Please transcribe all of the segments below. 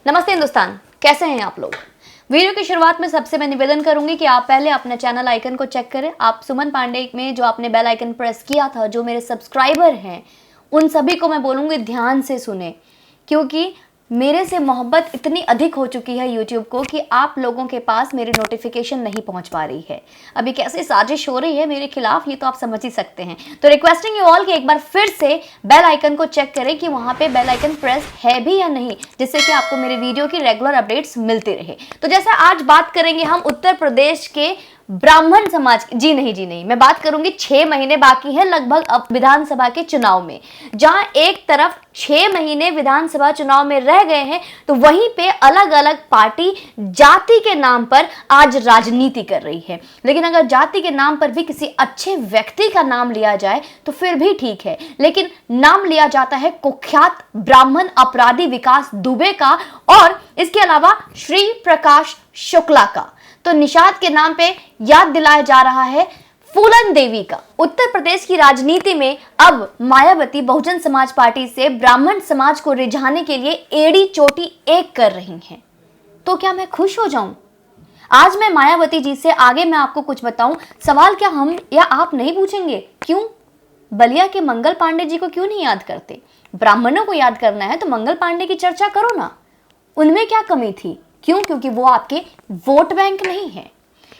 नमस्ते हिंदुस्तान, कैसे हैं आप लोग। वीडियो की शुरुआत में सबसे मैं निवेदन करूंगी कि आप पहले अपने चैनल आइकन को चेक करें। आप सुमन पांडे में जो आपने बेल आइकन प्रेस किया था, जो मेरे सब्सक्राइबर हैं उन सभी को मैं बोलूंगी ध्यान से सुने, क्योंकि मेरे से मोहब्बत इतनी अधिक हो चुकी है यूट्यूब को कि आप लोगों के पास मेरी नोटिफिकेशन नहीं पहुंच पा रही है। अभी कैसे साजिश हो रही है मेरे खिलाफ, ये तो आप समझ ही सकते हैं। तो रिक्वेस्टिंग यू ऑल कि एक बार फिर से बेल आइकन को चेक करें कि वहां पे बेल आइकन प्रेस है भी या नहीं, जिससे कि आपको मेरे वीडियो की रेगुलर अपडेट्स मिलती रहे। तो जैसे आज बात करेंगे हम उत्तर प्रदेश के ब्राह्मण समाज, जी नहीं, मैं बात करूंगी 6 महीने बाकी है लगभग अब विधानसभा के चुनाव में। जहां एक तरफ 6 महीने विधानसभा चुनाव में रह गए हैं, तो वहीं पे अलग अलग पार्टी जाति के नाम पर आज राजनीति कर रही है। लेकिन अगर जाति के नाम पर भी किसी अच्छे व्यक्ति का नाम लिया जाए तो फिर भी ठीक है, लेकिन नाम लिया जाता है कुख्यात ब्राह्मण अपराधी विकास दुबे का और इसके अलावा श्री प्रकाश शुक्ला का। तो निषाद के नाम पे याद दिलाया जा रहा है फूलन देवी का। उत्तर प्रदेश की राजनीति में अब मायावती बहुजन समाज पार्टी से ब्राह्मण समाज को रिझाने के लिए एड़ी चोटी एक कर रही हैं। तो क्या मैं खुश हो जाऊं? आज मैं मायावती जी से आगे मैं आपको कुछ बताऊं। सवाल क्या हम या आप नहीं पूछेंगे? क्यों? बलिया के मंगल पांडे जी को क्यों नहीं याद करते? ब्राह्मणों को याद करना है तो मंगल पांडे की चर्चा करो ना। उनमें क्या कमी थी? क्यों? क्योंकि वो आपके वोट बैंक नहीं है,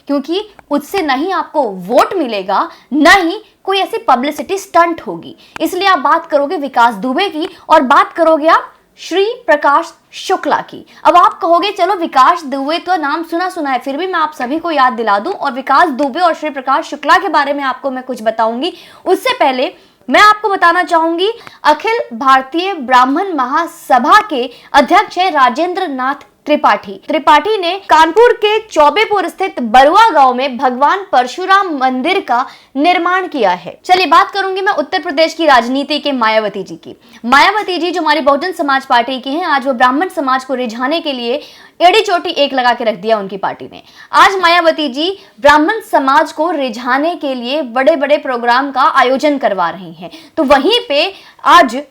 क्योंकि उससे न ही आपको वोट मिलेगा, न ही कोई ऐसी पब्लिसिटी स्टंट होगी। इसलिए आप बात करोगे विकास दुबे की और बात करोगे आप श्री प्रकाश शुक्ला की। अब आप कहोगे चलो विकास दुबे तो नाम सुना है, फिर भी मैं आप सभी को याद दिला दूं और विकास दुबे और श्री प्रकाश शुक्ला के बारे में आपको मैं कुछ बताऊंगी। उससे पहले मैं आपको बताना चाहूंगी, अखिल भारतीय ब्राह्मण महासभा के अध्यक्ष है राजेंद्र नाथ त्रिपाठी ने कानपुर के चौबेपुर स्थित बरुआ गांव में भगवान परशुराम मंदिर का निर्माण किया है। चलिए बात करूंगी मैं उत्तर प्रदेश की राजनीति के मायावती जी की। मायावती जी जो हमारी बहुजन समाज पार्टी की हैं, आज वो ब्राह्मण समाज को रिझाने के लिए एड़ी चोटी एक लगा के रख दिया उनकी पार्टी ने। आज मायावती जी ब्राह्मण समाज को रिझाने के लिए बड़े बड़े प्रोग्राम का आयोजन करवा रही हैं। तो वहीं पे आज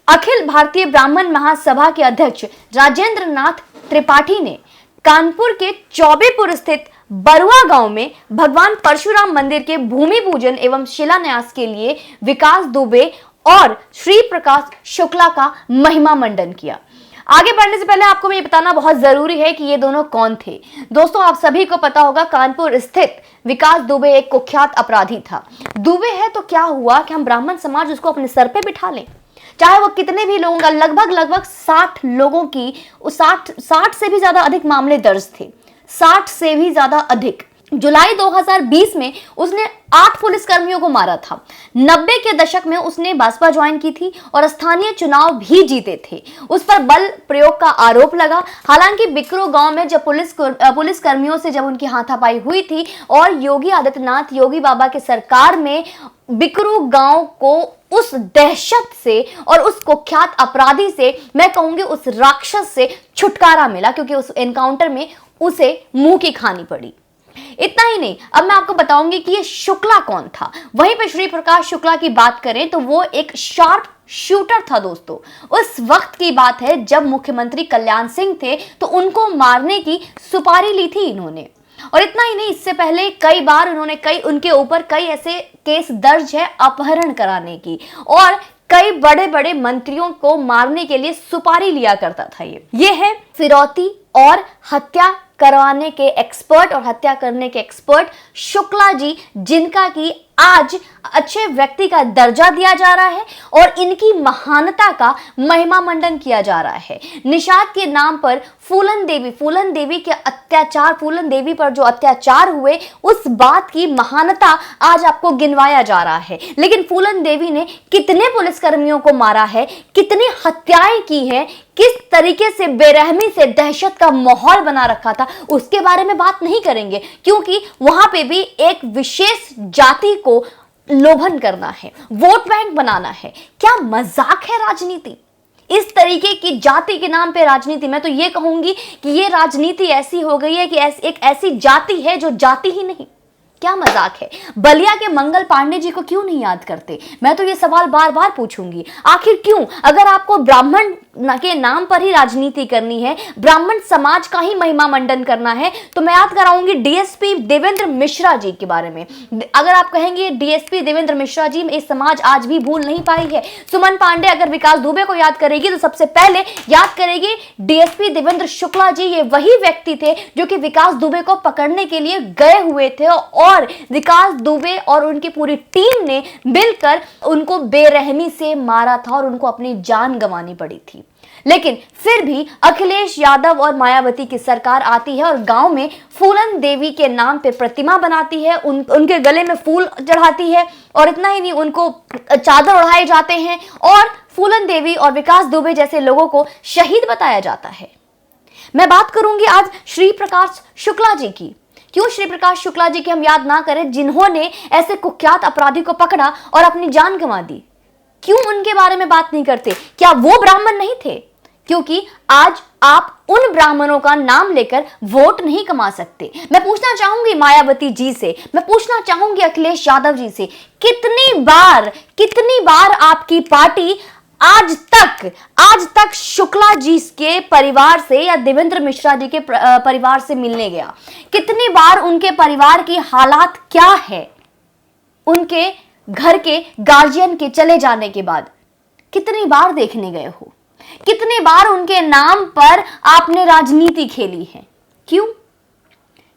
अखिल भारतीय ब्राह्मण महासभा के अध्यक्ष राजेंद्र नाथ त्रिपाठी ने कानपुर के चौबेपुर स्थित बरुआ गांव में भगवान परशुराम मंदिर के भूमि पूजन एवं शिलान्यास के लिए विकास दुबे और श्री प्रकाश शुक्ला का महिमा मंडन किया। आगे बढ़ने से पहले आपको ये बताना बहुत जरूरी है कि ये दोनों कौन थे। दोस्तों, आप सभी को पता होगा कानपुर स्थित विकास दुबे एक कुख्यात अपराधी था। दुबे है तो क्या हुआ कि हम ब्राह्मण समाज उसको अपने सर पे बिठा लें, चाहे वो कितने भी लोगों का, लगभग 60 लोगों की 60 से भी ज्यादा अधिक मामले दर्ज थे, 60 से भी ज्यादा अधिक। जुलाई 2020 में उसने 8 पुलिसकर्मियों को मारा था। 90 के दशक में उसने भाजपा ज्वाइन की थी और स्थानीय चुनाव भी जीते थे। उस पर बल प्रयोग का आरोप लगा। हालांकि बिकरो गांव में जब पुलिसकर्मियों से जब उनकी हाथापाई हुई थी और योगी आदित्यनाथ योगी बाबा के सरकार में बिकरू गांव को उस दहशत से और उस कुख्यात अपराधी से, मैं कहूंगी उस राक्षस से छुटकारा मिला, क्योंकि उस एनकाउंटर में उसे मुंह की खानी पड़ी। इतना ही नहीं, अब मैं आपको बताऊंगी कि ये शुक्ला कौन था। वहीं पे श्री प्रकाश शुक्ला की बात करें तो वो एक शार्प शूटर था। दोस्तों, उस वक्त की बात है जब मुख्यमंत्री कल्याण सिंह थे तो उनको मारने की सुपारी ली थी इन्होंने। और इतना ही नहीं, इससे पहले कई बार उनके ऊपर कई ऐसे केस दर्ज है अपहरण कराने की, और कई बड़े बड़े मंत्रियों को मारने के लिए सुपारी लिया करता था। ये है फिरौती और हत्या करवाने के एक्सपर्ट और हत्या करने के एक्सपर्ट शुक्ला जी, जिनका की आज अच्छे व्यक्ति का दर्जा दिया जा रहा है और इनकी महानता का महिमा मंडन किया जा रहा है। निषाद के नाम पर फूलन देवी के अत्याचार, फूलन देवी पर जो अत्याचार हुए उस बात की महानता आज आपको गिनवाया जा रहा है। लेकिन फूलन देवी ने कितने पुलिसकर्मियों को मारा है, कितनी हत्याएं की हैं, किस तरीके से बेरहमी से दहशत का माहौल बना रखा था, उसके बारे में बात नहीं करेंगे, क्योंकि वहां पे भी एक विशेष जाति को लोभन करना है, वोट बैंक बनाना है। क्या मजाक है राजनीति? इस तरीके की जाति के नाम पे राजनीति, मैं तो ये कहूंगी कि ये राजनीति ऐसी हो गई है कि एक ऐसी जाति है जो जाति ही नहीं। क्या मजाक है। बलिया के मंगल पांडे जी को क्यों नहीं याद करते? मैं तो ये सवाल बार बार पूछूंगी, आखिर क्यों? अगर आपको ब्राह्मण के नाम पर ही राजनीति करनी है, ब्राह्मण समाज का ही महिमा मंडन करना है, तो मैं याद कराऊंगी डीएसपी देवेंद्र मिश्रा जी के बारे में। अगर आप कहेंगे डीएसपी देवेंद्र मिश्रा जी, ये समाज आज भी भूल नहीं पाई है। सुमन पांडे अगर विकास दुबे को याद करेगी तो सबसे पहले याद करेगी डीएसपी देवेंद्र शुक्ला जी। ये वही व्यक्ति थे जो कि विकास दुबे को पकड़ने के लिए गए हुए थे और विकास दुबे और उनकी पूरी टीम ने मिलकर उनको बेरहमी से मारा था और उनको अपनी जान गंवानी पड़ी थी। लेकिन फिर भी अखिलेश यादव और मायावती की सरकार आती है और गांव में फूलन देवी के नाम पे प्रतिमा बनाती है, उनके गले में फूल चढ़ाती है और इतना ही नहीं, उनको चादर ओढ़ाए जाते हैं और फूलन देवी और विकास दुबे जैसे लोगों को शहीद बताया जाता है। मैं बात करूंगी आज श्री प्रकाश शुक्ला जी की। क्यों श्री प्रकाश शुक्ला जी की हम याद ना करें, जिन्होंने ऐसे कुख्यात अपराधी को पकड़ा और अपनी जान गंवा दी? क्यों उनके बारे में बात नहीं करते? क्या वो ब्राह्मण नहीं थे? क्योंकि आज आप उन ब्राह्मणों का नाम लेकर वोट नहीं कमा सकते। मैं पूछना चाहूंगी मायावती जी से, मैं पूछना चाहूंगी अखिलेश यादव जी से, कितनी बार आपकी पार्टी आज तक शुक्ला जी के परिवार से या देवेंद्र मिश्रा जी के परिवार से मिलने गया? कितनी बार उनके परिवार की हालात क्या है, उनके घर के गार्जियन के चले जाने के बाद कितनी बार देखने गए हो? कितनी बार उनके नाम पर आपने राजनीति खेली है? क्यों?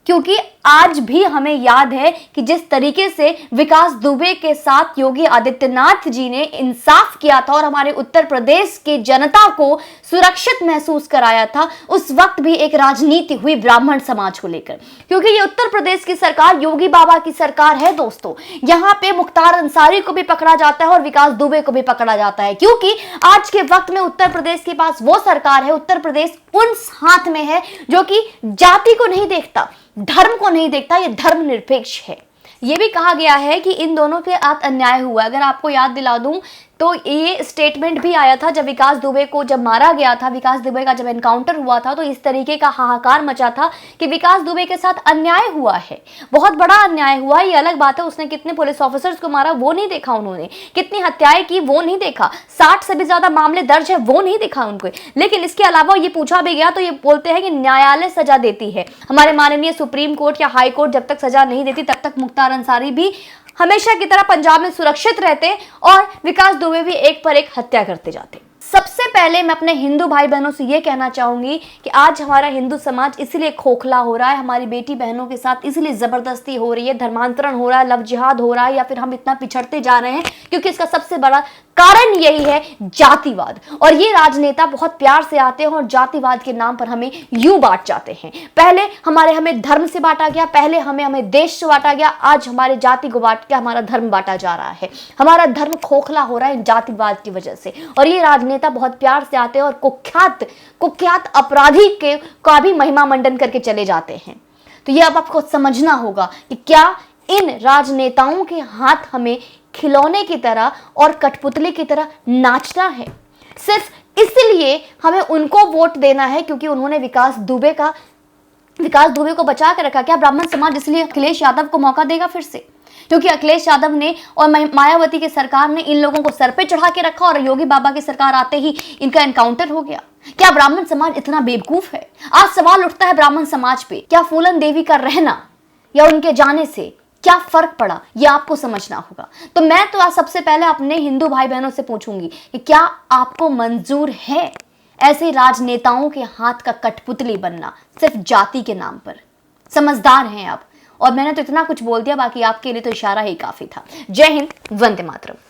क्योंकि आज भी हमें याद है कि जिस तरीके से विकास दुबे के साथ योगी आदित्यनाथ जी ने इंसाफ किया था और हमारे उत्तर प्रदेश के जनता को सुरक्षित महसूस कराया था, उस वक्त भी एक राजनीति हुई ब्राह्मण समाज को लेकर। क्योंकि ये उत्तर प्रदेश की सरकार योगी बाबा की सरकार है दोस्तों। यहाँ पे मुख्तार अंसारी को भी पकड़ा जाता है और विकास दुबे को भी पकड़ा जाता है, क्योंकि आज के वक्त में उत्तर प्रदेश के पास वो सरकार है, उत्तर प्रदेश उन हाथ में है जो कि जाति को नहीं देखता, धर्म को नहीं देखता, ये धर्मनिरपेक्ष है। ये भी कहा गया है कि इन दोनों के साथ अन्याय हुआ। अगर आपको याद दिला दूं तो ये स्टेटमेंट भी आया था जब विकास दुबे को जब मारा गया था, विकास दुबे का जब एनकाउंटर हुआ था, तो इस तरीके का हाहाकार मचा था कि विकास दुबे के साथ अन्याय हुआ है, बहुत बड़ा अन्याय हुआ। ये अलग बात है, उसने कितने पुलिस ऑफिसर्स को मारा वो नहीं देखा, उन्होंने कितनी हत्याएं की वो नहीं देखा, 60 से भी ज्यादा मामले दर्ज है वो नहीं देखा उनको। लेकिन इसके अलावा ये पूछा भी गया तो ये बोलते हैं कि न्यायालय सजा देती है, हमारे माननीय सुप्रीम कोर्ट या हाई कोर्ट जब तक सजा नहीं देती तब तक मुख्तार अंसारी भी हमेशा की तरह पंजाब में सुरक्षित रहते और विकास दुबे भी एक पर एक हत्या करते जाते। सबसे पहले मैं अपने हिंदू भाई बहनों से ये कहना चाहूंगी कि आज हमारा हिंदू समाज इसलिए खोखला हो रहा है, हमारी बेटी बहनों के साथ इसलिए जबरदस्ती हो रही है, धर्मांतरण हो रहा है, लव जिहाद हो रहा है, या फिर हम इतना पिछड़ते जा रहे हैं, क्योंकि इसका सबसे बड़ा कारण यही है जातिवाद। और ये राजनेता बहुत प्यार से आते हैं और जातिवाद के नाम पर हमें यूं बांट जाते हैं। पहले हमें धर्म से बांटा गया, पहले हमें देश से बांटा गया, आज हमारे जाति को बांट के हमारा धर्म बांटा जा रहा है। हमारा धर्म खोखला हो रहा है जातिवाद की वजह से। और ये राजनेता बहुत प्यार से आते हैं और कुख्यात अपराधी के का भी महिमा मंडन करके चले जाते हैं। तो ये अब आपको समझना होगा कि क्या इन राजनेताओं के हाथ हमें खिलौने की तरह और कठपुतली की तरह नाचना है, सिर्फ इसलिए हमें उनको वोट देना है क्योंकि उन्होंने विकास दुबे को बचा के रखा। क्या ब्राह्मण समाज इसलिए अखिलेश यादव को मौका देगा फिर से? क्योंकि अखिलेश यादव ने और मायावती की सरकार ने इन लोगों को सर पे चढ़ा के रखा और योगी बाबा की सरकार आते ही इनका एनकाउंटर हो गया। क्या ब्राह्मण समाज इतना बेवकूफ है? आज सवाल उठता है ब्राह्मण समाज पे, क्या फूलन देवी का रहना या उनके जाने से क्या फर्क पड़ा, ये आपको समझना होगा। तो मैं तो आज सबसे पहले अपने हिंदू भाई बहनों से पूछूंगी कि क्या आपको मंजूर है ऐसे राजनेताओं के हाथ का कठपुतली बनना सिर्फ जाति के नाम पर? समझदार हैं आप। और मैंने तो इतना कुछ बोल दिया, बाकी आपके लिए तो इशारा ही काफी था। जय हिंद, वंदे मातरम।